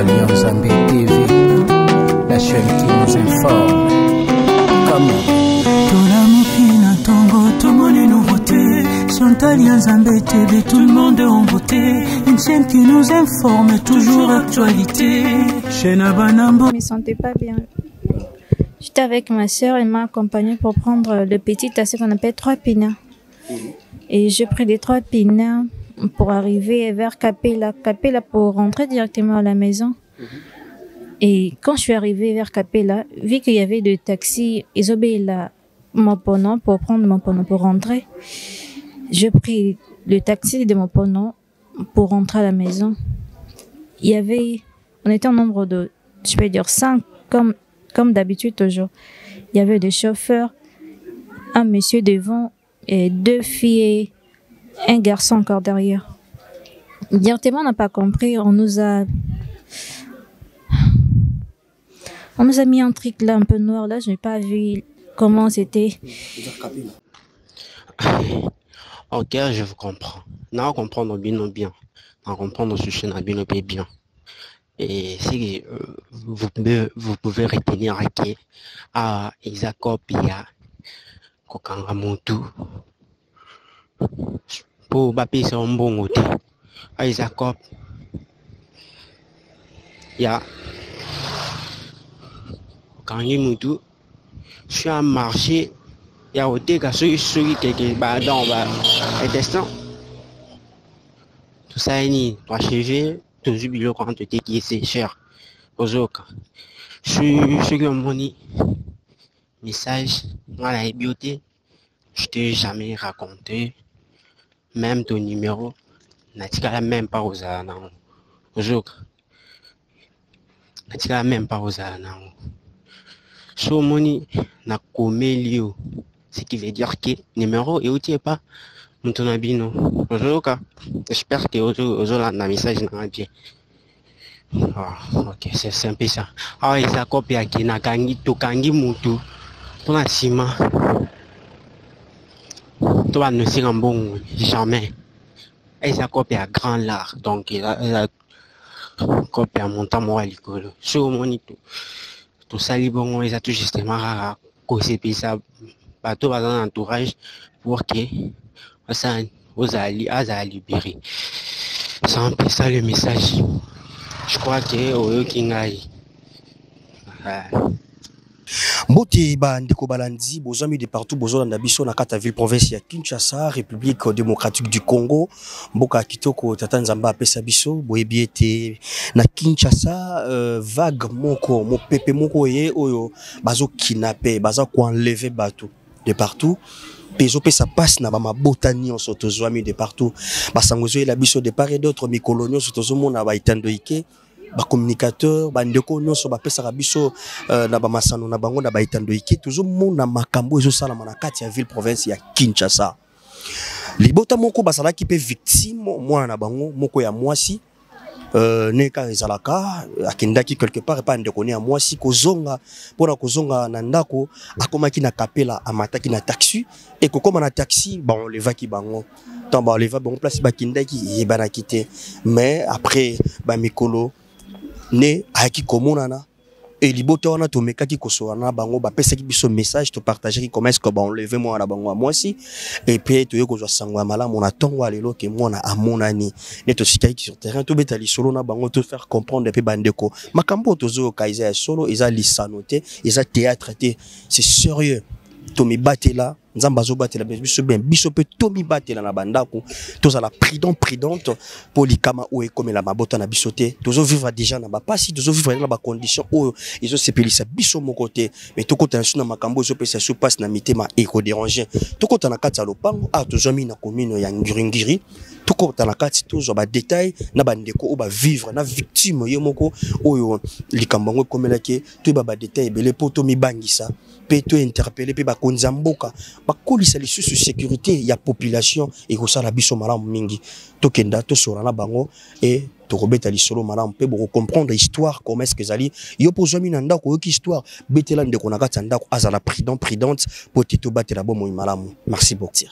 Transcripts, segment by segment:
Chantal Yanzambe TV, la chaîne qui nous informe. Comment Tolamokina Tongo, tout le monde est nouveauté. Chantal Yanzambe TV, tout le monde est en beauté. Une chaîne qui nous informe, toujours actualité. Chaîne Abanambo. Je ne me sentais pas bien. J'étais avec ma soeur, elle m'a accompagnée pour prendre le petit assez qu'on appelle 3 pinards. Et j'ai pris les 3 pinards pour arriver vers Capella. Capella pour rentrer directement à la maison. Et quand je suis arrivée vers Capella, vu qu'il y avait des taxis, ils obéissent mon pono pour prendre mon pono pour rentrer. J'ai pris le taxi de mon pono pour rentrer à la maison. On était en nombre de, je peux dire 5 comme d'habitude toujours. Il y avait des chauffeurs, un monsieur devant et 2 filles et un garçon encore derrière. Directement, on n'a pas compris. On nous a mis un truc là un peu noir là. Je n'ai pas vu comment c'était. Ok, je vous comprends. Non, comprendre bien. Non, comprendre ce chien bien. Et si vous pouvez retenir que Isaac Pia Kokanga Montu pour Bapi c'est un bon côté. Isaac ya quand il Montu je suis à marché il y a au dégât celui qui va dans et descend tout ça ni toi chevet tout jubilo quand tu dis que c'est cher aux autres je suis comme mon message dans la beauté je t'ai jamais raconté même ton numéro n'a même pas aux autres n'a même pas aux anneaux so moni na komelio ce qui veut dire que numéro et outil pas mon abino aujourd'hui j'espère que aujourd'hui la message n'a bien. Ok, c'est un peu ça. Ah, il s'accopie à qui n'a kangi to kangi mutu pour la ciment. Toi, ne sais un bon jamais. Il s'accopie à grand lard, donc il a copie à montant moi l'école. Sur mon ito, tout ça libon, il a tout justement à causer puis ça, bateau va dans l'entourage pour que ça aux alliés à libérer. C'est un peu ça le message. Je crois que au Kingai. Mbote ba ndeko balandi bozami de partout bozolanda biso na kata ville province ya Kinshasa, République démocratique du Congo. Mboka kitoko tata Nzamba apesa biso boyebi ete na Kinshasa vague moko mopepe moko ye oyo bazo kidnapper baza ko enlever bateau de partout. Peso pe ça passe na ba mabota nyonso tozwami de partout basangozo la biso de part et d'autre mikolonio sotozo mona ba itando ike ba communicateur ba ndeko nyonso ba pesa biso na ba masano na bango na ba itando ike tozo mona makambo ezo sala na kati ya ville province ya Kinshasa libota moko basalaki pe victime mwana na bango moko ya mwasi neka ezalaka akendaki quelque part pas ndeko ne ya mwasi kozonga pona kozonga na ndako akomaki na Capella amataki na taxi et kokoma na taxi bon levaki bango tant ba leva bon place bakindaki yebana kité mais après ba mikolo ne aki komonana et libota wana to mekaki kosoana bango ba pesaki biso message to partager comment est-ce que ba enlever moi na bango mwasi et puis to yeko zo sangwa mala mona tongo lelo ke mona amonani ne to sikai sur terrain to betali solo na bango to faire comprendre pe bandeko makambo to zo kaiza solo eza lisanoté eza théâtre c'est sérieux to mi batela nzamba zo batela biso ben biso pe to mi batela na bandako to za la prudente pour likama ou comme la mabota na bisoté to zo vivre déjà na ba pasi to zo vivre na ba condition ou ils ont sepelisa biso mon côté mais to kota na makambo zo pe ça se passe na mitema et ko déranger to kota na kati ya lopango to zo mi na commune ya Ngiringiri to kota na kati to zo ba détail na bandeko ou ba vivre na victime yo moko oyo likambango comme la ke to ba détail belé poto mi bangisa pe to interpeller pe ba konzamboka bakolisa lisusu sécurité ya population et ko sala biso malamu mingi tokenda to sorana bango et to robeta lisolo malamu pe boko comprendre histoire comment est-ce que zali yo pozwami na ndako yo ki histoire betela ndeko na kati ndako azala prudente pour te batela bomo malamu. Merci beaucoup.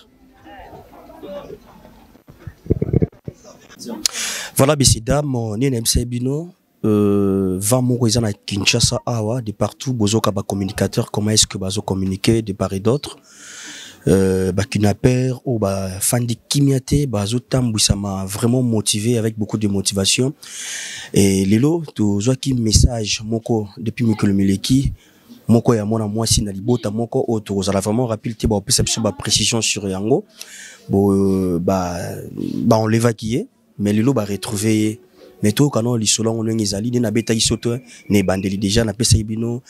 Voilà, messieurs dames, ni na msebino va mourir à Kinshasa awa de partout bozoka ba communicateur comment est-ce que bazo communiquer de part et d'autre ba kinaper ou ba fandi kimiate bazo tambouisa m'a vraiment motivé avec beaucoup de motivation et lelo to zoaki message moko depuis Mikolo Mileki moko ya mona mwasi na libota moko auto za vraiment rapide te ba perception ba précision sur yango bo on l'évacuer mais lelo ba retrouver mais tout quand on lit selon on ezali na beta isoto ne bandeli déjà na pesa ibino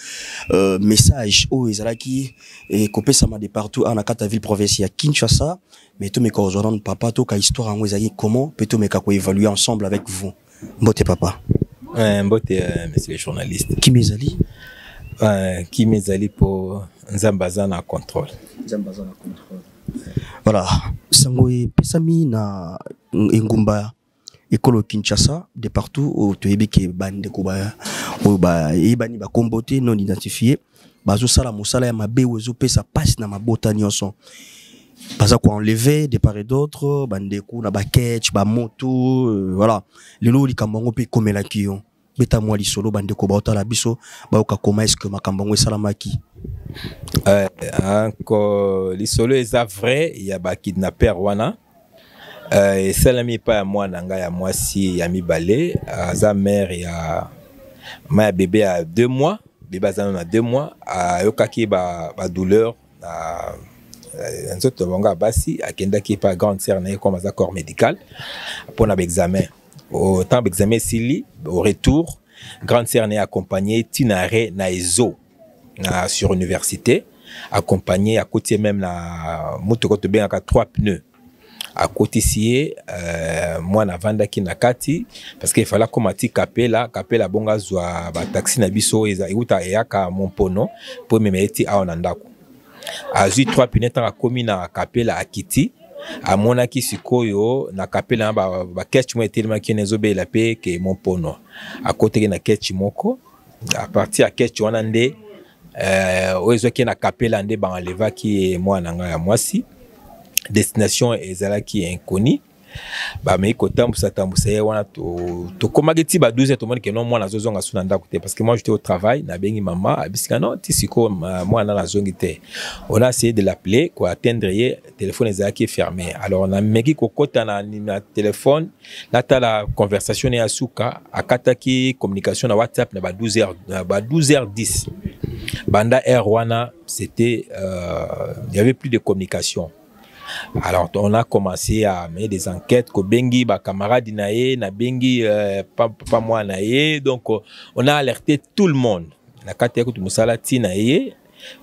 message o ezalaki et kopesa ma de partout en akata ville province ya Kinshasa mais tout mes correspondants papa to ka histoire ngo ezali comment peut-on me ka ko évaluer ensemble avec vous mbote papa mbote monsieur le journaliste qui mezali pour Nzambaza na contrôle voilà sango pesami na engumba école Kinshasa de partout au toyebike bande ko ba ebani ba kombote non identifié bazo sala musala ya mabe wezo pesa passe na mabota nyonso baza ko enlever de part et d'autre bande ko na ba ketch ba moto voilà lelo likambango pe komela kiyo beta moi li solo bande ko ba otala biso ba oka koma est-ce que makambango salamaki encore li solo est vrai il y a ba kidnapper wana et salami pa moi nanga ya mwasi ya mibale za mère ya ma bébé à 2 mois bébé a 2 mois yokaki ba douleur nzoto bonga basi akenda ki pa grande sœur na comme za corps médical pour na examen au temps d'examen sili au retour grande sœur na accompagné tinare na ezo na sur université accompagné à côté même la moto ko to bien à 3 pneus à côté ici moi na vanda ki na kati parce qu'il fallait komati kapela bonga zwa ba taxi na biso eza uta yaka Mompono pour me mettre a onandako azui 3 pneus tant komi na kapela akiti a monaki sikoyo na kapela ba ketch mo etelema ki nezobe la pe ke Mompono à côté na ketch moko à partir à ketch wana nde ozo ki na kapela nde ba enleva ki moi nanga ya mwasi destination ezalaki inconnue ba me ko tambusa wana to komageti ba 12 to moni ke non moi na zozonga suna ndako te parce que moi j'étais au travail na bengi maman abisika non tisiko moi na zongi te on a essayé de l'appeler ko atteindre ye téléphone ezalaki fermé alors on a meki ko kota na téléphone na la conversation ya suka akataki communication na WhatsApp na ba 12h10 banda wana c'était il y avait plus de communication. Alors on a commencé à mener des enquêtes ko bengi ba camarade naé na bengi pas moi naé donc on a alerté tout le monde na kati ko tumusala tinaé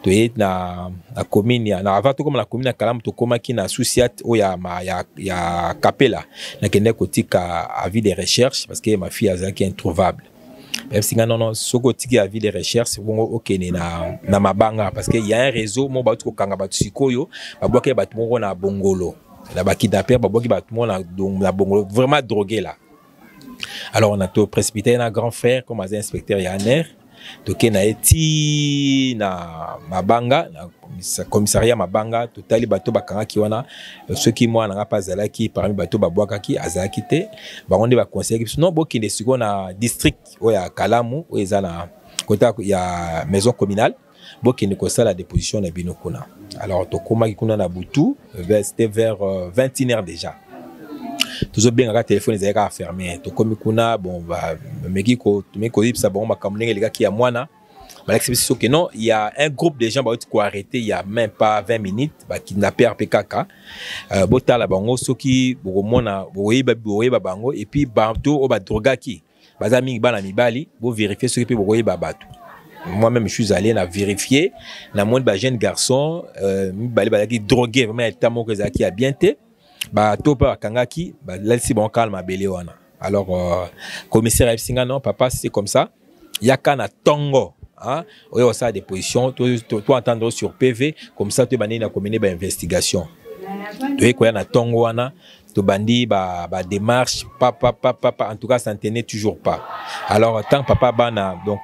to na commune na avant to comme la commune Kalam to komaki na associate o ya Kapela na kende ko tika avis de recherche parce que ma fille azaki introuvable. Même si non soko tiki avis de recherche bongo okene na mabanga parce que il y a un réseau mo ba tuko kanga ba sikoyo ba boke ba tumo na bongolo la ba kidnapper ba boke ba tumo na bongolo vraiment drogué là. Alors on a tout précipité na grand frère comme az inspecteur Yaner to kena eti na mabanga na commissariat mabanga totali bato bakanga ki wana ceux qui moi na pas zalaki parmi bato babwaka ki azalaki te ba onde ba conseiller non bokinde siko na district oya Kalamu oya na kota ya maison communale bokinde ko sala déposition na binokuna alors to koma ki kuna na butu c'était vers 21h déjà toujours bien la téléphone les a fermé to komi kuna bon ba meki ko ça bon ba kamunenge les gars qui a mwana ba l'exception que non il y a un groupe de gens qui ont arrêté il y a même pas 20 minutes ba kidnapper PKK botala bango soki bomona boyeba bango et puis banto o ba drogaki bazami bana mibali bo vérifier ce que boyeba bato. Moi-même je suis allé na vérifier na monde ba jeune garçon mibali bazaki drogué vraiment tellement que zaki a bien té ba topa kangaki ba là si bon calme belé wana alors commissaire Singa non papa c'est comme ça yaka na tongo hein oyo ça des positions toi entendre sur PV comme ça tu bandi na communiquer ba investigation tu ko na tongo wana to bandi ba démarche papa en tout cas ça ne tenait toujours pas alors tant papa bana donc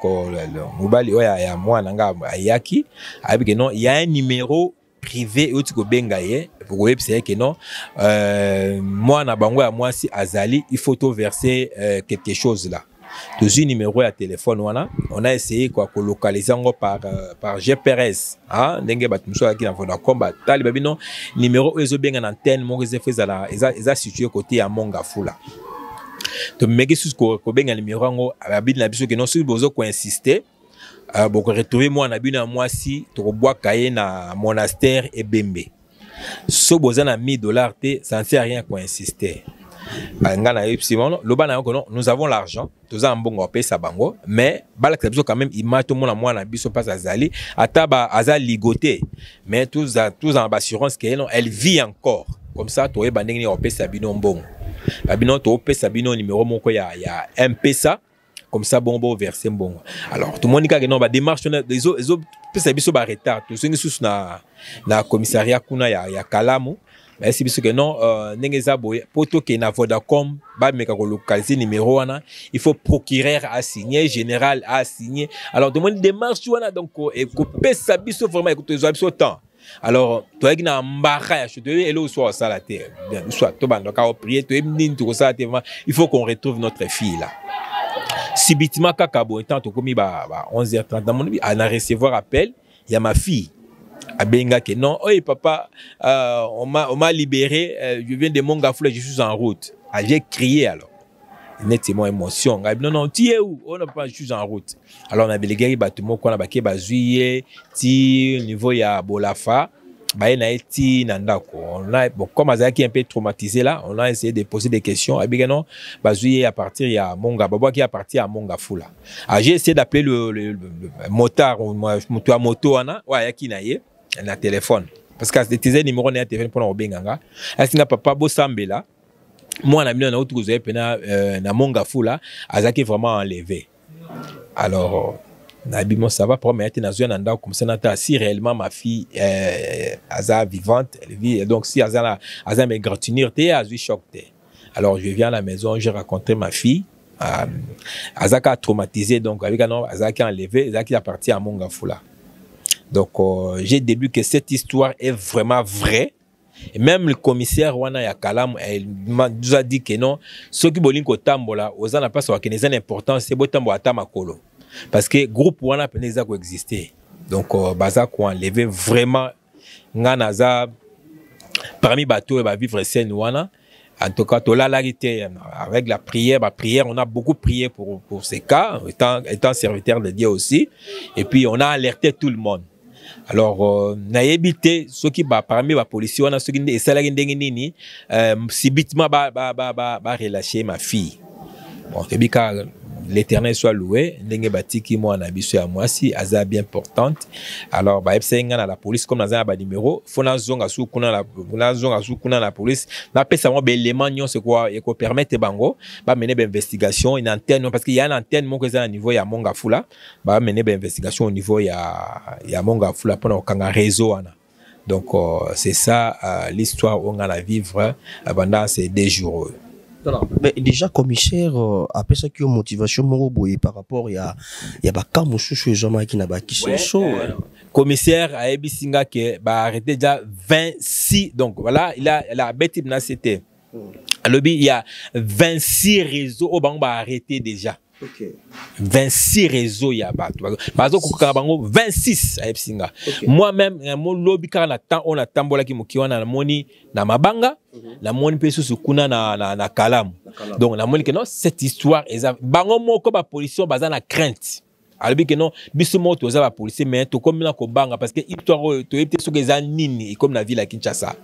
mobali oya ya moi nanga ayaki avec non il y a un numéro privé ou tu ko bengaye pour website que non moi na bango ya moi si azali il faut to verser quelque chose là Tous une numéro à téléphone on a essayé quoi ko localiser par GPS hein ndenge bat muso qui na Vodacom ba tali babino numéro ezo benga na antenne mo rezefe za situé côté à Mongafula. To meki sus ko benga numéro ngo abidi na biso que non sur bozo ko insister boko retrouver moi na bino moi si to ko bois kaye na monastère et Bembe. So boza na $1000 te ça ne sert à rien ko insister. Nous avons l'argent, nous avons un bon paye sa bango, mais quand même image tout le monde a moins biso pas azali, ataba azali ligoté, mais tous en assurance qu'elle vit encore. Comme ça, tu es bandé au paye sabino bon. Babino tu paye sabino numéro mon quoi il y a un pesa comme ça bon verser bon. Alors tout le monde dit que non ba démarche les autres pesa biso ba retard, tout ce qui na commissariat kuna ya Kalamu. Mais si que non, n'engeza boy, poto que na Vodacom, ba meka ko localiser numéro wana, il faut procureur à signer, général à signer. Alors tout le monde démarche wana donc et ko pesa biso vraiment écoute les biso temps. Alors toi qui na mbaka ya chute et là soit ça la terre. Bien, soit to bando ka prier to emni to ça il faut qu'on retrouve notre fille là. Subitement kakabo étant to komi ba 11h30 dans mon vie, on a recevoir appel, il y a ma fille. Abenga que non, oh papa, on m'a libéré, je viens de Mongafula, je suis en route. J'ai crié alors. Nettement émotion. Non, tu es où? On n'a pas, je suis en route. Alors on avait les gars, bâtiment qu'on a baqué, bazuye, ti niveau ya Bolafa, baena eti nandako. On a bon comme Azaki un peu traumatisé là, on a essayé de poser des questions. Abenga non, bazuye à partir ya Monga, baba qui à partir à Mongafula. J'ai essayé d'appeler le motard ou moto ana, ouais yaki naie. Na téléphone parce que c'était numéro na téléphone pour obenganga asinga papa bosambela moi na mina na utukuzo pena na Mongafula azaki vraiment enlevé. Alors na bimo ça va promettre na zone nda comme ça na si réellement ma fille aza vivante elle vit donc si aza me gratinir té azu choc té. Alors je viens à la maison, j'ai rencontré ma fille azaka traumatisé donc avec non azaki enlevé azaki a parti à Mongafula. Donc, j'ai déduit que cette histoire est vraiment vraie. Et même le commissaire Wana Yakalam, il nous a dit que non, ceux qui bolin ko tambola, aux n'a pas savoir que les importants, c'est beau tambo atamakolo. Parce que groupe Wana peneza ko exister. Donc, baza ko enlever vraiment nganaza parmi bateau et ba vivre scène Wana. En tout cas, avec la prière, on a beaucoup prié pour ces cas, étant serviteur de Dieu aussi. Et puis, on a alerté tout le monde. Alors, na évité ceux qui parmi la police, on a ceux qui nini, subitement relâcher ma fille. Bon, l'Éternel soit loué. Ndenge batiki moi na biso ya moi si aza bien portante. Alors ba epsenga na la police comme na za ba numéro, fona zonga su kuna la police. Na pesa mo be élément nyon c'est quoi et ko permettre bango ba mener ba investigation une antenne parce qu'il y a une antenne mon que ça à niveau ya Mongafula, ba mener ba investigation au niveau ya Mongafula pour na kanga réseau ana. Donc c'est ça l'histoire on a à vivre pendant ces 2 jours. Mais déjà commissaire après ça qui a motivation par rapport il y a ba kamususu ezoma qui na ba kisoso commissaire a ebisinga que ba arrêté déjà 26 donc voilà il a bêti na c'était lobby il y a 26 réseaux au bango ba arrêté déjà. Okay. 26 réseaux ya bato. Bazo ko bango 26 a ebisinga. Moi-même mon lobby car na temps on a tambola ki mokiwana na moni na mabanga la moni pe susu kuna na Kalamu. Donc la moni que non cette histoire bango moko ba police baza na crainte. Alors que non biso mo to za ba police mais to comme na ko banga parce que histoire to était so que za nini comme na ville à Kinshasa.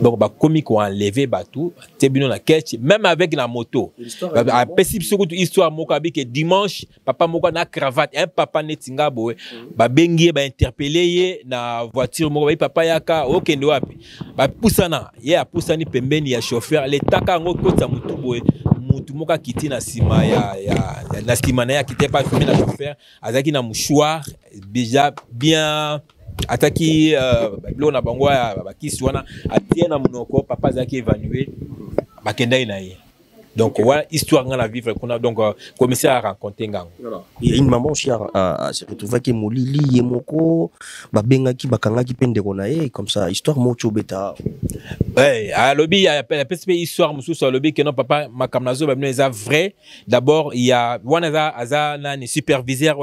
Donc ba komi ko enlever batou tebino na cache même avec la moto. Ba possible surtout histoire moko abi que dimanche papa moko na cravate un papa netinga boy ba bengi ba interpeller na voiture moko ba papa yaka okende wapi. Ba pusana ye a pusani pembeni ya chauffeur le taka ngo kota mutu boy. Tout le monde qui était na sima na sima na qui était pas filmé na chauffeur azaki na mouchoir déjà bien ataki blo na bango ba kiswana atie na monoko papa azaki évanoué bakenda ina ye Donc, voilà, histoire dans la vivre qu'on a donc commencé à rencontrer. Il y a une maman aussi à se retrouver qui Molili, Yemoko, Babengaki, Bakangaki, Penderonae, comme ça, histoire Mocho Beta. Ouais, à lobby, il y a la petite histoire, monsieur, sur le lobby, que non, papa, ma camnazo, c'est vrai. D'abord, il y a, un superviseur,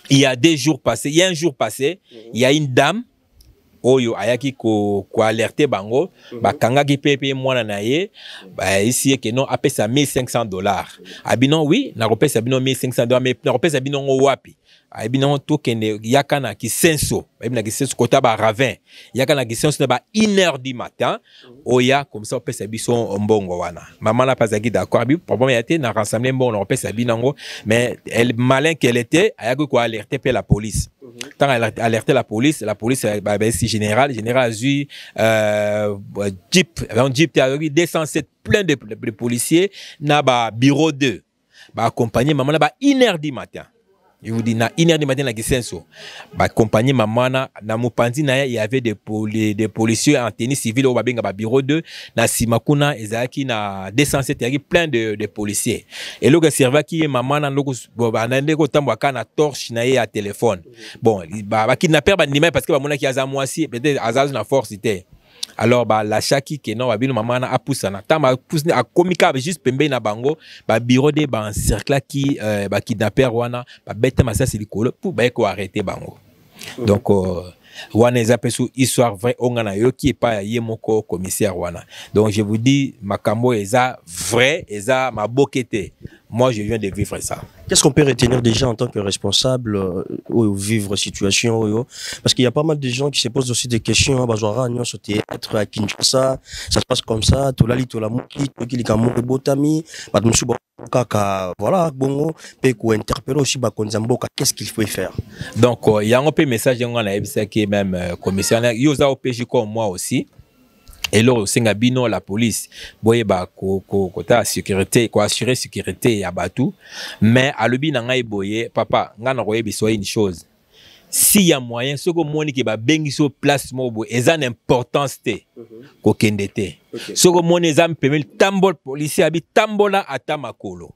il y a 2 jours passés, il y a un jour passé, il y a une dame, oyo ayaki ko alerter bango bakanga ki pepe mwana na ye ba ici que non apesa $1,500 abino oui na repesa bino $1,500 mais na repesa bino ngo wapi abino to kende yakana ki senso abina ki senso kota ba ravin yakana ki senso na ba 1h du matin oya comme ça opesa biso mbongo wana maman na pas aki d'accord bi problème était na rassembler mbongo na opesa binango mais elle malin qu'elle était ayaki ko alerter pe la police. Quand elle a alerté la police si général a eu Jeep, un Jeep avec 207 plein de policiers na ba bureau 2 ba accompagner maman na ba 1h du matin. Je vous dis na 1h du matin na Gisenso ba accompagner maman na Mopandi na il y avait des policiers en tenue civile au babenga ba bureau 2 na Simakuna ezaki na 207 il y a plein de policiers et le serveur qui maman na loko ba na ndeko tambwaka na torche na ya téléphone bon ba kidnapper ba ndima parce que ba mona ki aza mwasi peut-être azazu na force était. Alors la chaki que non babino maman na apusa na tama pousse a komika juste pembe na bango ba bureau de ba cercle qui ba kidnapper wana ba bête massa silikolo pour ba ko arrêter bango. Donc wana ezapesu histoire vrai ongana yo qui est pas yemoko commissaire wana. Donc je vous dis makambo eza vrai eza mabokete. Moi je viens de vivre ça. Qu'est-ce qu'on peut retenir déjà en tant que responsable ou vivre situation parce qu'il y a pas mal de gens qui se posent aussi des questions bazwara nyo so théâtre à Kinshasa ça se passe comme ça to la muki to ki likamu botami ba musu kaka voilà bongo pe ko interpeller aussi ba konzamboka qu'est-ce qu'il faut faire. Donc il y a un peu message ngana ebisa qui même commissaire yoza OPJ comme moi aussi. Et là, Singabino, la police, boye ba kota sécurité, ko assurer sécurité ya batu, mais à l'obi nanga boye papa ngana roye biso une chose. Si y a moyen, ce que moni ki ba bengi so place mobo, eza importance te ko kendete. Ce que moni eza mpemel tambol policier abi tambola ata makolo.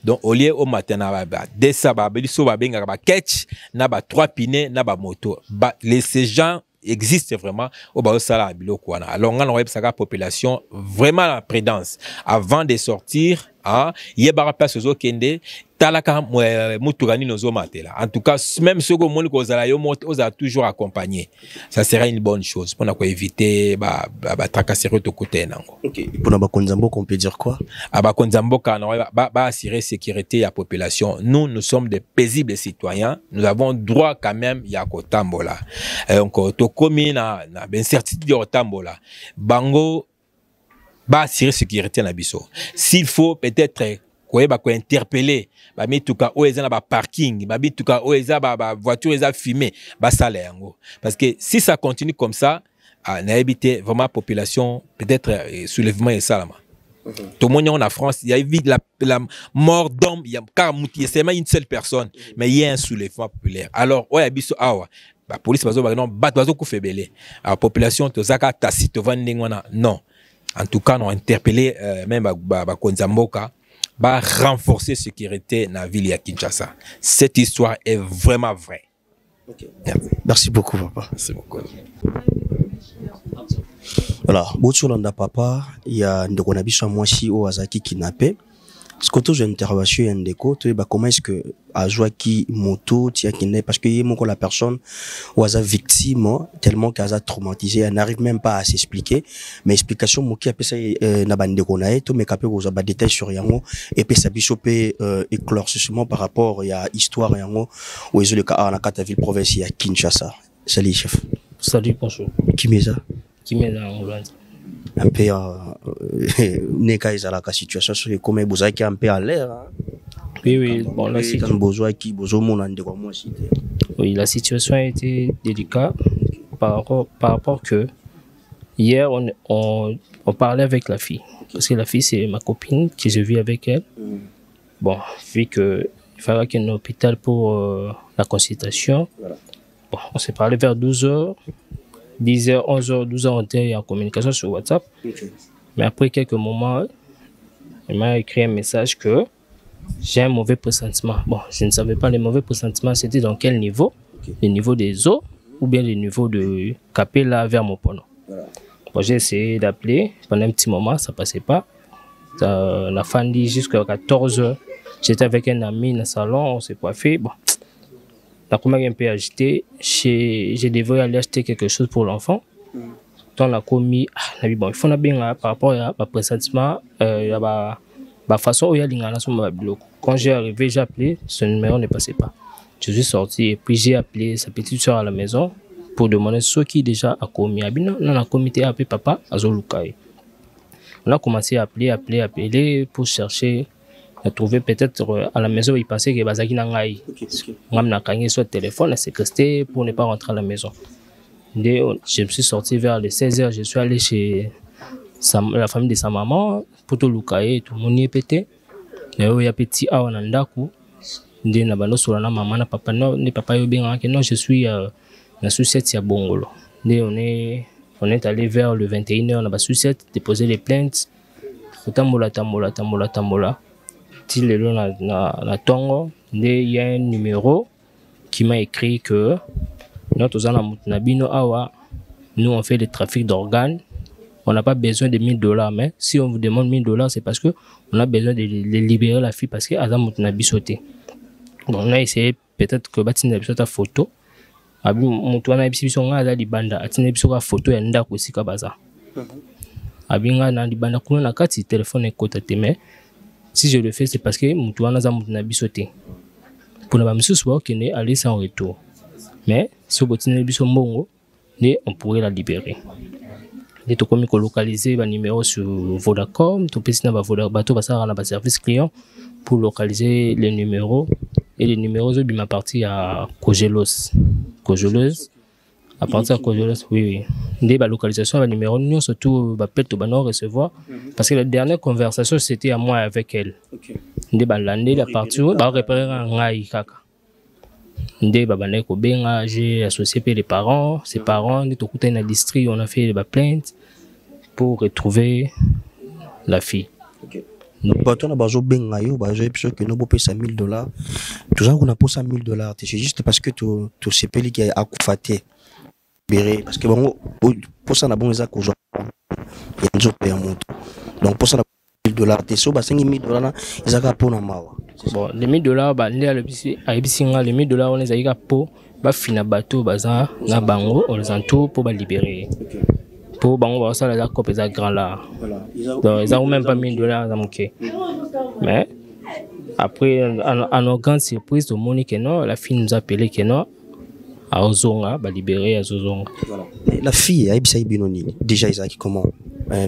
Donc au lieu au matin na ba desa ba beliso ba benga ba catch na ba 3 pinets na ba moto. Ba ces gens existe vraiment au Baosala Bilokwana. Alors, on a la population vraiment la prudence. Avant de sortir, il y a une place aux Kende, talaka muturani nozo matela. En tout cas, même ceux qui monde kozala yo on a toujours accompagné. Ça sera une bonne chose pour éviter tracasserie de côté nango. OK. Pour na bakonzambo on peut dire quoi? Bakonzambo assurer sécurité à la population. Nous sommes des paisibles citoyens. Nous avons droit quand même ya kotambola. Donc to komi na ben certitude ya kotambola. Bango assurer sécurité na biso. S'il faut peut-être ko interpeller ba mituka o eza na ba parking ba mituka o eza ba voiture eza fumée ba sala yango parce que si ça continue comme ça na éviter vraiment population peut-être soulèvement et salama. Tout le monde en France il y a eu la mort d'homme il y a car c'est seulement une seule personne mais il y a un soulèvement populaire. Alors oya biso awa ba police bazo ba non ba bazo ku febele la population to zaka tacite vandingwana non. En tout cas, nous interpellé même Konzamboka, va renforcer la sécurité dans la ville de Kinshasa. Cette histoire est vraiment vraie. Okay. Merci beaucoup, papa. Merci beaucoup. Voilà, Botsolanda papa, il y a Ndokonabiso Mwasi au Azaki kidnappé. Ce que j'ai intervention Ndeko, comment est-ce que Azwaki moto tia kidnappé parce que la personne ou a victime tellement qu'elle a traumatisé, elle n'arrive même pas à s'expliquer. Mais explication moki après ça na bandeko nae to me capé aux ba détails sur yango et puis ça bisopé éclaircissement par rapport à histoire yango ou les cas na kata ville province à Kinshasa. Salut chef. Salut bonjour. Kimeza Hollande. Un peu neka ezalaka situation sur comme bozaki un peu à l'air. Oui bon la situation a été délicate par rapport que hier on parlait avec la fille parce que la fille c'est ma copine que je vis avec elle. Bon vu que il fallait qu'elle ait un hôpital pour la consultation. Bon on s'est parlé vers 12h 10h, 11h, 12h, on était en communication sur WhatsApp. Mais après quelques moments, Il m'a écrit un message que j'ai un mauvais pressentiment. Bon, je ne savais pas les mauvais pressentiments, c'était dans quel niveau? Le niveau des eaux ou bien le niveau de Capella vers Mopono. Bon, j'ai essayé d'appeler pendant un petit moment, ça ne passait pas. La fin dit jusqu'à 14h. J'étais avec un ami dans le salon, on s'est coiffé. Bon, la première un peu agitée. J'ai devrais aller acheter quelque chose pour l'enfant. On a commis, bon, il faut bien par rapport à ma pressentiment, la façon où il y a l'ingana sur ma bloc. Quand j'ai arrivé, j'ai appelé, ce numéro ne passait pas. Je suis sorti et puis j'ai appelé sa petite soeur à la maison pour demander ce qui déjà a commis. On a comité à appeler papa à Zolukai. On a commencé à appeler pour chercher à trouver peut-être à la maison. Il pensait que Bazaki Nangai. On a gagné sur le téléphone, c'est resté pour ne pas rentrer à la maison. Je me suis sorti vers les 16h, je suis allé chez la famille de sa maman, pour tout Lukaye, tout le monde y est pété. Il y a petit A en Andaku. Je suis la sucette à Bongolo. On est allé vers le 21h, on a sucette, déposé les plaintes. Tambola. Il y a un numéro qui m'a écrit que nous on fait le trafic d'organes. On n'a pas besoin de $1000, mais si on vous demande $1000, c'est parce qu'on a besoin de libérer la fille parce qu'elle a sauté. Bon, on a essayé peut-être que Batina a une photo. On a essayé une photo et une aussi kabaza. Abinga na libanda kuna na kati téléphone ekota mais si je le fais c'est parce que mutuana za mutuna bisoté. Pour na bamisusu ba okene aller sans retour. Mais si on continue biso mbongo, on pourrait la libérer. Les tout comme localiser le numéro sur Vodacom, tout petit na bateau basara na ba service client pour localiser les numéros et les numéros de ma partie à Cogelos. À partir de Cogelos, oui. Dès la localisation, le numéro nous surtout peut recevoir parce que la dernière conversation c'était à moi avec elle. Dès la partie ba réparer un ngai kaka. Dès j'ai associé les parents, ses parents, dès tout côté dans district, on a fait des plaintes pour retrouver la fille. Bato na bazo benga yo bazo episo que no bopesa $1000. Tout ça on a posé $1000, c'est juste parce que tu sepeli qui a akufate. Parce que bon pour ça na bon za ko zo ya nzo pe moto. Donc pour ça na $1000 te so ba $5000 na ezaka pona mawa. Bon, les $1000 ba ndé le bisi a bisinga les $1000 on les a po ba fina bateau baza na bango on les entoure pour ba libérer. Pour bango ça la copie za grand là. Donc ils ont même pas $1000 à manquer. Mais après en nos grandes surprises au monde que non, la fille nous a appelé que non à Ozonga ba libérer à Ozonga. La fille Aibisa Ibinoni déjà Isaac comment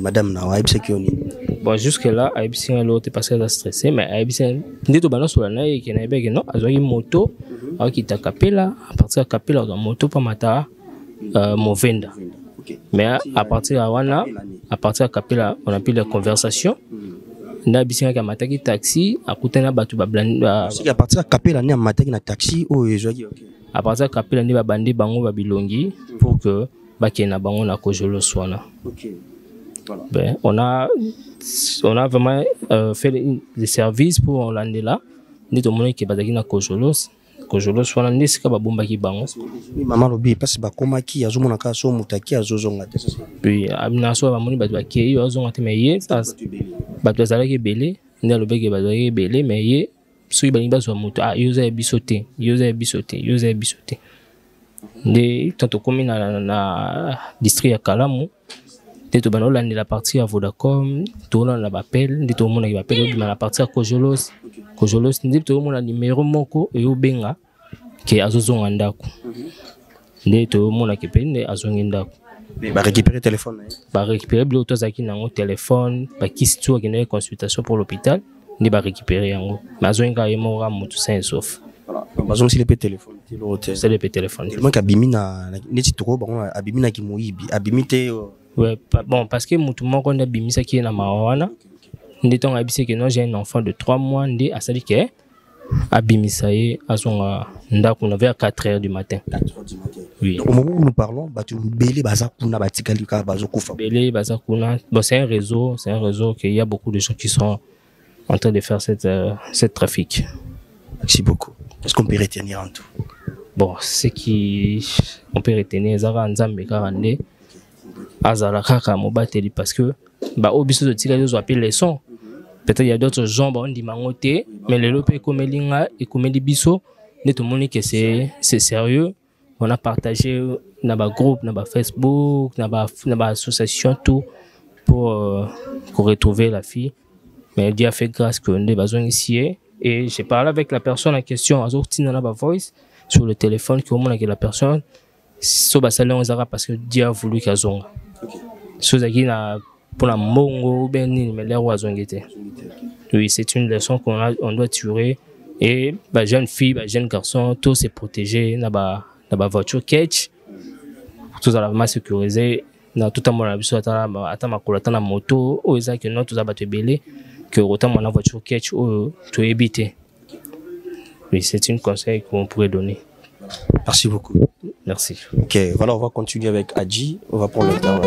madame na Aibisa Kioni. Bon jusque là Aibisa l'autre parce qu'elle a stressé mais Aibisa ndito bana sur la naïe que naïbe que non azoyi moto qui ta Capella à partir de Capella dans moto pas mata Movenda. Mais à partir de Capella, on a pu la conversation. On a bien qu'à mataki taxi, à côté na batu bablanda. C'est à partir de Capella, on a mataki na taxi ou à partir de Capella, on a bandé bango babilongi pour que bakena bango na kojolo swana. Ben, on a vraiment fait des services pour Hollande là. Ni tout le monde qui badaki na kojolos. Kojolo swana ndesika babomba ki bango. Maman lobi parce ba komaki azomona ka so mutaki azozonga te. Puis amina so ba moni ba bakei azonga te mais ye ça bato azalaki belé nda lobeke bazalaki belé mais ye soki balingi bazwa moto yoza bisote nde tanto komi na district ya Kalamu nde to banolandi la partie ya Vodacom toona na bapel nde to mona ki bapel obima na partie ya Kojolos nde to mona numéro moko eyobenga ke azozonga ndako nde to mona ke pe nde azongi ndako. Ba récupérer téléphone. Ba récupérer bloto zaki nango téléphone, ba kisi tu akene consultation pour l'hôpital, ni ba récupérer yango. Mazonga yemora mutu sain sauf. Voilà. Bazon si le téléphone, c'est le téléphone. Tellement qu'abimi na neti toko bango abimi na kimoyibi, abimi te ouais, bon parce que mutu moko na bimi sa ki na mawana. Ndeton abisi que non j'ai un enfant de 3 mois ndé asali ke abimisa ye azonga ndako na vers 4h du matin. 4h du matin. Oui. Au moment où nous parlons, batu belé bazakuna batikali ka bazokufa. Belé bazakuna. Bon c'est un réseau qu'il y a beaucoup de gens qui sont en train de faire cette trafic. Merci beaucoup. Qu'est-ce qu'on peut retenir en tout? Bon, ce qu'on peut retenir, c'est Nzambe Karande, Azala Kaka Mobateli, parce que, au biso de tirer les appels leçons. Peut-être il y a d'autres gens, on dit mangoté, mais les lopes comme linga et comme les biso, tout le monde que c'est sérieux. On a partagé dans le groupe, dans le Facebook, dans l'association, tout pour retrouver la fille. Mais Dieu a fait grâce qu'on ait besoin ici. Et j'ai parlé avec la personne en question, dans la voice, sur le téléphone, qui au moins la personne, parce que Dieu a voulu qu'elle zonge. Pour la mongo, oui, c'est une leçon qu'on doit tirer. Et jeune fille, jeune garçon, tous se protéger dans la voiture catch, tout ça vraiment sécurisé. Dans tout le monde, à la moto, aux gens qui n'ont tous abattu belé, que autant mon voiture catch ou tout éviter. Oui, c'est un conseil qu'on pourrait donner. Merci beaucoup. Merci. Ok, voilà, on va continuer avec Adji. On va prendre le temps.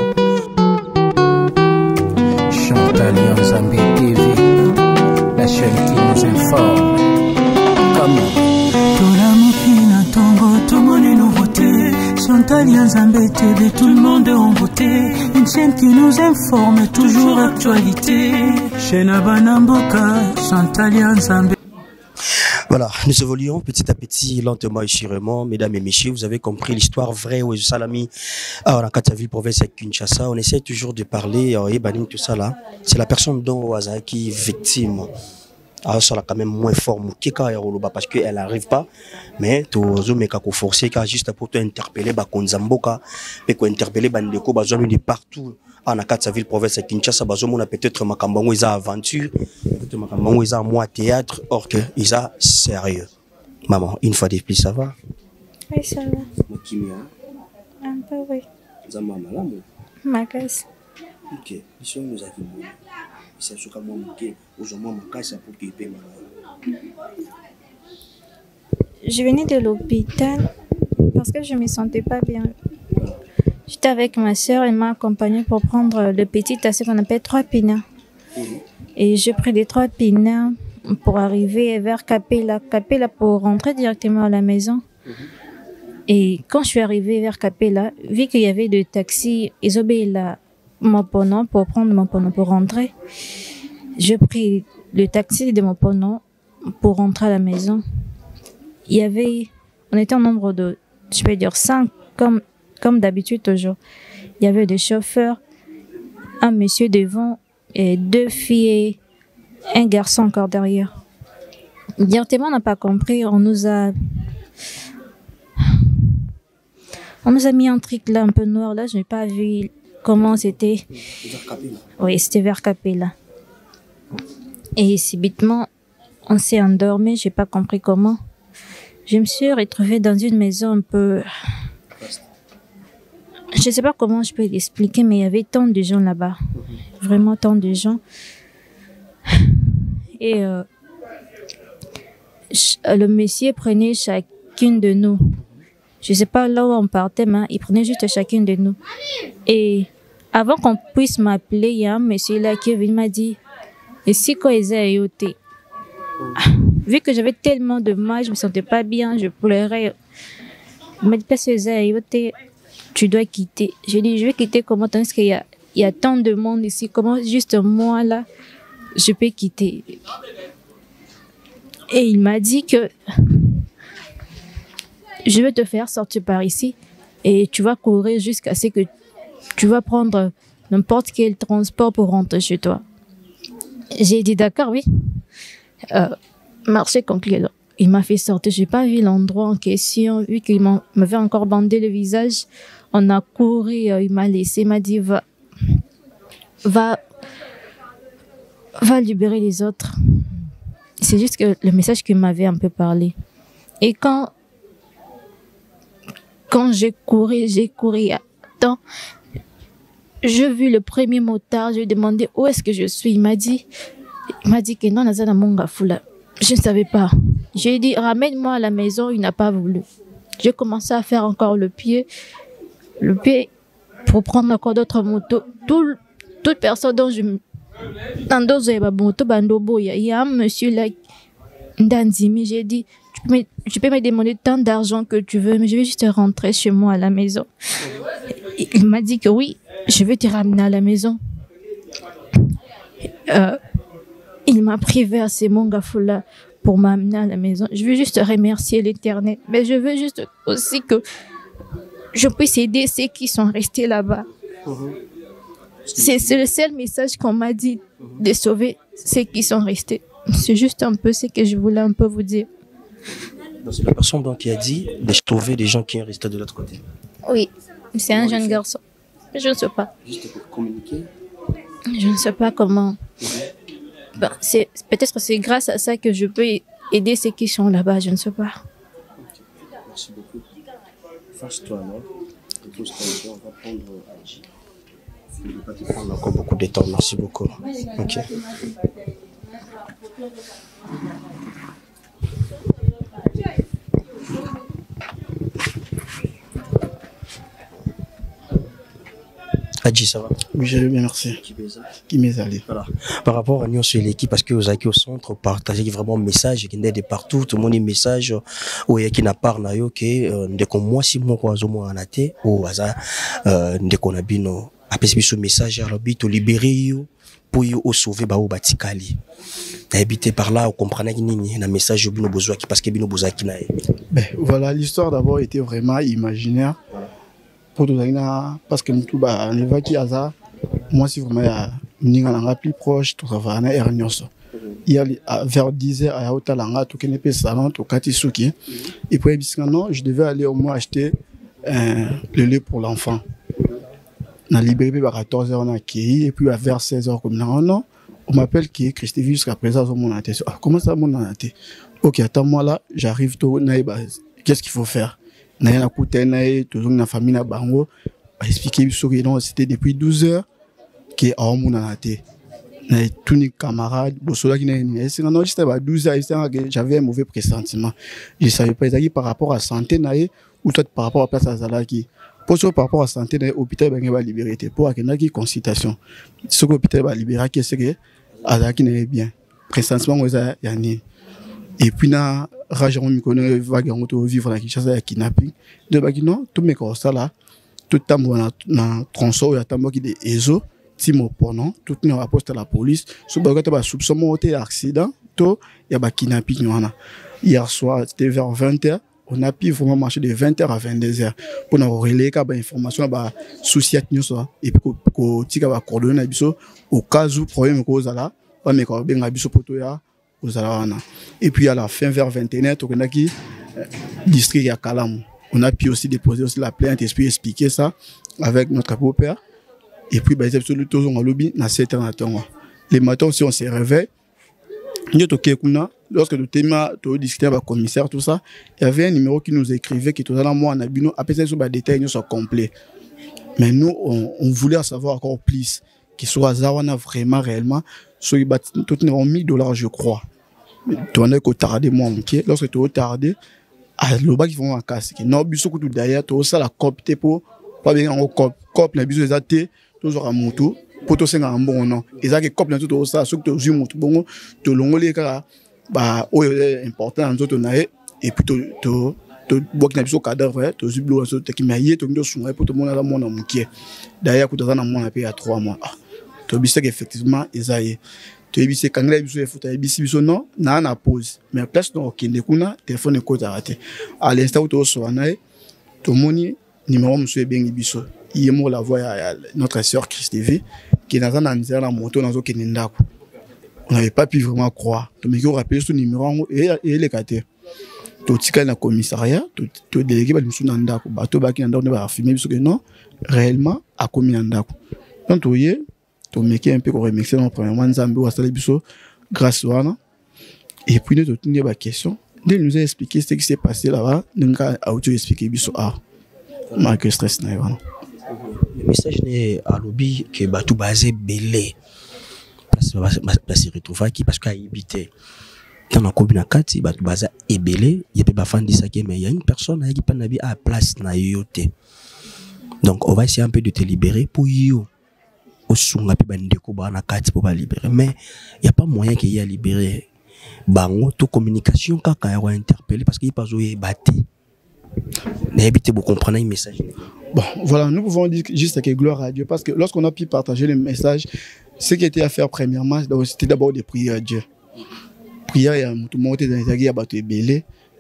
Chantal Nzambe TV, la chaîne qui nous informe. Comment? Tolamokina Tongo, tout le monde est nouveauté. Chantal Nzambe TV, tout le monde est en beauté. Une chaîne qui nous informe, toujours actualité. Chaîne Abanamboka, Chantal Nzambe. Voilà, nous évoluons petit à petit, lentement et sûrement. Mesdames et messieurs, vous avez compris l'histoire vraie où Salami, on a Kataville, province à Kinshasa. On essaie toujours de parler, tout ça là. C'est la personne dont Waza qui est victime. Alors, ça là quand même moins fort, parce qu'elle n'arrive pas. Mais tu as forcé juste pour t'interpeller, Konzamboka, et interpeller Bandeko, de partout. En Kataville, province à Kinshasa, on a peut-être Makambango, ils ont aventure, Makambango, ils ont moins théâtre, or que ils ont sérieux. Maman, une fois de plus, ça va? Oui, ça va. Un peu, oui. Ma casse. Ok, ils sont nous avons dit. C'est ce qu'on m'a dit. Aujourd'hui, ma casse pour qu'il paye ma. Je venais de l'hôpital parce que je me sentais pas bien. J'étais avec ma soeur, elle m'a accompagnée pour prendre le petit assez qu'on appelle 3 pinards. Et j'ai pris les 3 pinards pour arriver vers Capella. Capella pour rentrer directement à la maison. Et quand je suis arrivée vers Capella, vu qu'il y avait des taxis, ils obéissent mon pono pour prendre mon pono pour rentrer. J'ai pris le taxi de mon pono pour rentrer à la maison. On était en nombre de, je peux dire 5 comme d'habitude toujours. Il y avait des chauffeurs, un monsieur devant et 2 filles et un garçon encore derrière. Directement, on n'a pas compris. On nous a mis un truc là un peu noir là. Je n'ai pas vu comment c'était. Oui, c'était vers Capella. Et subitement, on s'est endormi. J'ai pas compris comment. Je me suis retrouvée dans une maison un peu. Je ne sais pas comment je peux l'expliquer, mais il y avait tant de gens là-bas. Vraiment tant de gens. Et le monsieur prenait chacune de nous. Je ne sais pas là où on partait, mais il prenait juste chacune de nous. Et avant qu'on puisse m'appeler, il y a un monsieur là qui m'a dit « Et si quoi ils aient été ?» Vu que j'avais tellement de mal, je ne me sentais pas bien, je pleurais. Il m'a dit « Parce qu'ils aient été, tu dois quitter. » J'ai dit « Je vais quitter comment, tandis qu'il y a tant de monde ici, comment juste moi là, je peux quitter. » Et il m'a dit que je vais te faire sortir par ici et tu vas courir jusqu'à ce que tu vas prendre n'importe quel transport pour rentrer chez toi. J'ai dit d'accord, oui. Marché conclu. Il m'a fait sortir. J'ai pas vu l'endroit en question, vu qu'il m'avait encore bandé le visage. On a couru, il m'a laissé, il m'a dit va libérer les autres. C'est juste que le message qu'il m'avait un peu parlé. Et quand j'ai couru tant, j'ai vu le premier motard, je lui ai demandé où est-ce que je suis. Il m'a dit que non, Nazana Monga Fula. Je ne savais pas. J'ai dit ramène-moi à la maison, il n'a pas voulu. J'ai commencé à faire encore le pied pour prendre encore d'autres motos. Toute personne dont dans d'autres baboto bandobo, il y a un monsieur là, Danzimi, j'ai dit, tu peux me demander tant d'argent que tu veux, mais je vais juste rentrer chez moi à la maison. Il m'a dit que oui, je vais te ramener à la maison. Il m'a pris vers ces Mongafoula pour m'amener à la maison. Je veux juste remercier l'Éternel, mais je veux juste aussi que je puisse aider ceux qui sont restés là-bas. C'est le seul message qu'on m'a dit, de sauver ceux qui sont restés. C'est juste un peu ce que je voulais un peu vous dire. C'est la personne donc qui a dit de sauver des gens qui sont restés de l'autre côté. Oui, c'est un jeune garçon. Je ne sais pas. Juste pour communiquer. Je ne sais pas comment. Ben, peut-être c'est grâce à ça que je peux aider ceux qui sont là-bas, je ne sais pas. Okay. Merci beaucoup. Force-toi alors. Et tout ce qu'on on va prendre Adji. Je ne vais pas te prendre encore beaucoup de temps. Merci beaucoup. Ok. Adji, ça va? Oui, je vais bien, merci. Qui m'est allé. Voilà. Par rapport à nous sur l'équipe, parce que vous avez au centre, partagez vraiment un message qui est de partout, tout le monde a un message, où il y a qui n'a pas nayo, que dès qu'on moi si moi quoi, moi en athée, ou hasard, dès qu'on a bien, après ce message, alors bito libérer pour y sauver ba ou batikali. Habité par là, on comprenait qu'il y a un message bino besoin qui parce que bino besoin qui n'a. Ben voilà, l'histoire d'abord était vraiment imaginaire. Pour tout ça, parce que tout bas, on va qui hasard. Moi, si vraiment il y a un plus proche, tout ça va aller à Nyoso. Il y a vers 10h à Otalanga, tout qui n'est pas salon, tout Katisuki. Et puis non, je devais aller au moins acheter le lait pour l'enfant. On a libéré à 14h, on a accueilli, et puis vers 16h, comme non, on m'appelle qui est Christy jusqu'à présent, mon athée. Comment ça, mon athée? Ok, attends-moi là, j'arrive tout, qu'est-ce qu'il faut faire? Naya Koutena, toujours na famille na bango, expliquer que c'était depuis 12 heures que a mon anaté. Na tous les camarades, bosola qui n'a c'est non juste à 12 heures, j'avais un mauvais pressentiment. Je savais pas par rapport à santé naé ou peut-être par rapport à place à Zalaki. Pour par rapport à santé naé hôpital ben va libérer pour akena qui consultation. Ce que hôpital va libérer qui c'est que Azaki n'est bien. Pressentiment oza yani. Et puis na Rajon mi connaît vague en vivre la Kinshasa ya kidnapping de bagino tout mes constats là tout tambo na tronçon ya tambo qui des ezo timo pono tout ne rapporte à la police so bagata ba soupçon monté accident to ya ba kidnapping wana hier soir c'était vers 20h on a pu vraiment marcher de 20h à 22h pour nous relayer ka ba information ba souci at news et puis ko tika ba coordonner biso au cas où problème ko zala ba me ko benga biso poto ya. Et puis à la fin, vers 21h, on a qui district à Kalam. On a pu aussi déposer aussi la plainte et puis expliquer ça avec notre beau-père. Et puis, bah, absolument tous en lobby, na 7 heures matin. Les matins, si on se réveille, lorsque le thème de discuter avec le commissaire, tout ça, il y avait un numéro qui nous écrivait qui tout à l'heure, moi, on a vu, après ça, les détails sont complets. Mais nous, on voulait en savoir encore plus, qu'il soit Zawana vraiment, réellement, sur les bâtiments, tout $1,000, je crois. Tu en as qu'au tardé, moi, lorsque tu es au tardé, le bas qui font un casque. Non, biso tout derrière, tu as ça la copte pour pas bien en cop, la biso exacté, toujours à moto, pour tout ça un bon nom. Et ça qui cop tout ça, ce que tu as moto bon, tu l'ongolais car bah important dans autres naïe et puis tu bois qui n'a biso cadavre, tu as bleu, tu qui maillé, tu as son pour tout le monde à mon amour. D'ailleurs, quand tu as un mon appel à 3 mois. Tu as vu effectivement Isaïe. Tu as vu quand les biso faut tu biso non na pause mais place donc qui ne kuna téléphone est côté arrêté à l'instant où tu so anaï to moni numéro monsieur bien biso il mo la voix à notre sœur Christevie qui dans un anzela la moto dans aucun ndako on n'avait pas pu vraiment croire to me qui rappelé ce numéro et les caté to tika na commissariat to délégué ba biso na ndako ba to ba ki ndako ba filmer biso que non réellement a commis ndako donc tu voyez to meki un peu remercier non premièrement Nzambe ou asala biso grâce wana et puis nous tenir ba question de nous a expliqué ce qui s'est passé là-bas nka auto expliquer biso malgré stress na wana le message n'est à lobby que batou basé belé parce se retrouver qui parce qu'à habiter dans la commune kati batou basé ebelé il peut pas faire ça mais il y a une personne qui pas nabi à place na yote donc on va essayer un peu de te libérer pour you osunga pe bandeko ba na kati pour ba libérer, mais il y a pas moyen qu'il y a libérer bango to communication kaka ya interpeller parce qu'il pas jouer bâti. N'habitez vous comprenez le message. Bon, voilà, nous pouvons dire juste que gloire à Dieu parce que lorsqu'on a pu partager le message, ce qui était à faire premièrement, c'était d'abord de prier à Dieu. Prière, il y a tout le monde était dans les aguilles,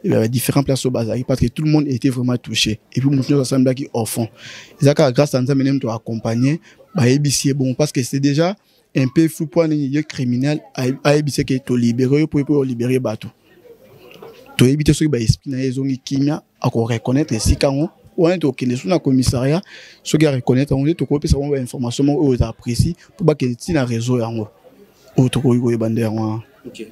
il y avait différentes places au Bazari parce que tout le monde était vraiment touché. Et puis, nous ensemble qui au fond. Et grâce à nous, nous avons accompagné, c'est bon parce que c'est déjà un peu flou pour les criminels à ébisser qui est libéré pour libérer bateau. To éviter ceux qui esprit na ezongi kimia à reconnaître si quand on est au Kenya sur le commissariat ceux qui reconnaître on est to copier ça on information on apprécie pour pas que si na réseau yango au to ko bandera. Ok.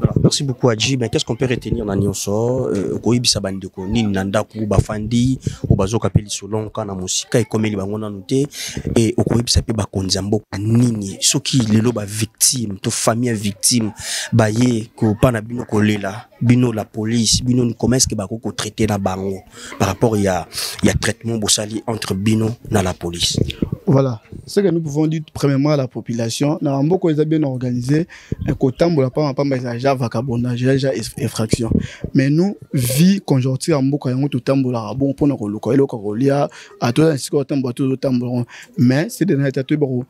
Alors, merci beaucoup Adji. Mais qu'est-ce qu'on peut retenir dans Nyonso? Koibisa bandeko nini nandaku bafandi obazo kapeli solon kana musika ekomeli bango na noté et okoibisa pe bakonzambo nini soki lelo ba victime to famille victime baye ko pana bino kolela bino la police bino comment est-ce que bako ko traiter na bango par rapport il y a traitement bosali entre bino na la police. Voilà, ce que nous pouvons dire premièrement à la population, nous avons beaucoup bien organisé, un côté déjà vagabondage, déjà effraction. Mais nous, vie conjoncture, en beaucoup de temps, bon pour nous reloquer, à tout un cycle de temps, mais c'est des états qu'on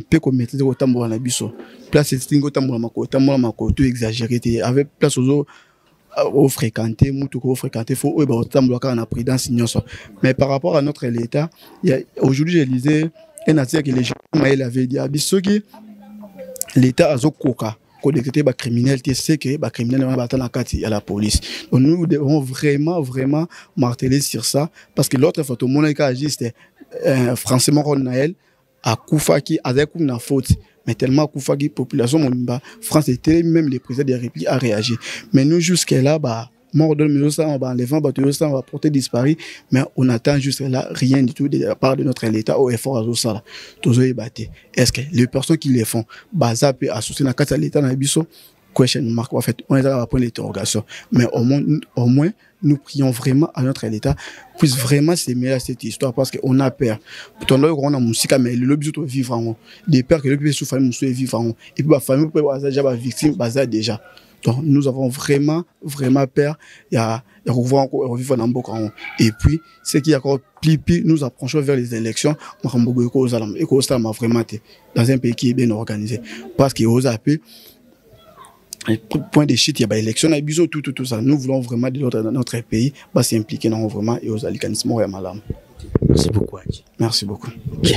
peut commettre au temps pour la biso. Place c'est un temps exagéré, avec place aux au fréquenter, au fréquenter, faut autant bloquer en prudence. Mais par rapport à notre État, aujourd'hui je lisais un article que les gens m'avaient dit, ceux qui l'État a zokoka qu'on détecte les criminels, c'est que les criminels vont battre la carte à la police. Donc nous devons vraiment marteler sur ça parce que l'autre fois tout le monde qui a agi c'était Français Ron Naël à Koufaki avec une faute. Mais tellement Koufaki population France était même les présidents des républiques a réagi. Mais nous jusqu'à là mort de ça on va enlever ça on va porter disparu mais on attend juste là rien du tout de la part de notre État au effort à ça toujours ébatté. Est-ce que les personnes qui les font ça peut associer la carte à l'État dans biso question marque en fait on est à point d'interrogation mais au moins nous prions vraiment à notre État puisse vraiment s'aimer à cette histoire parce qu'on a peur. Pourtant, là, on a musique, mais le but de vivre en haut. Des peurs que le but de souffrir, nous vivre en haut. Et puis, la famille peut déjà victime, déjà. Donc, nous avons vraiment peur. Il y a revivre dans beaucoup en haut. Et puis, ce qui est encore plus, nous approchons vers les élections. On a vraiment dans un pays qui est bien organisé. Parce qu'il y a aux appels. Point de chute, il y a l'élection, tout ça. Nous voulons vraiment de notre pays s'impliquer vraiment et aux mécanismes. Merci beaucoup. Merci beaucoup. Okay.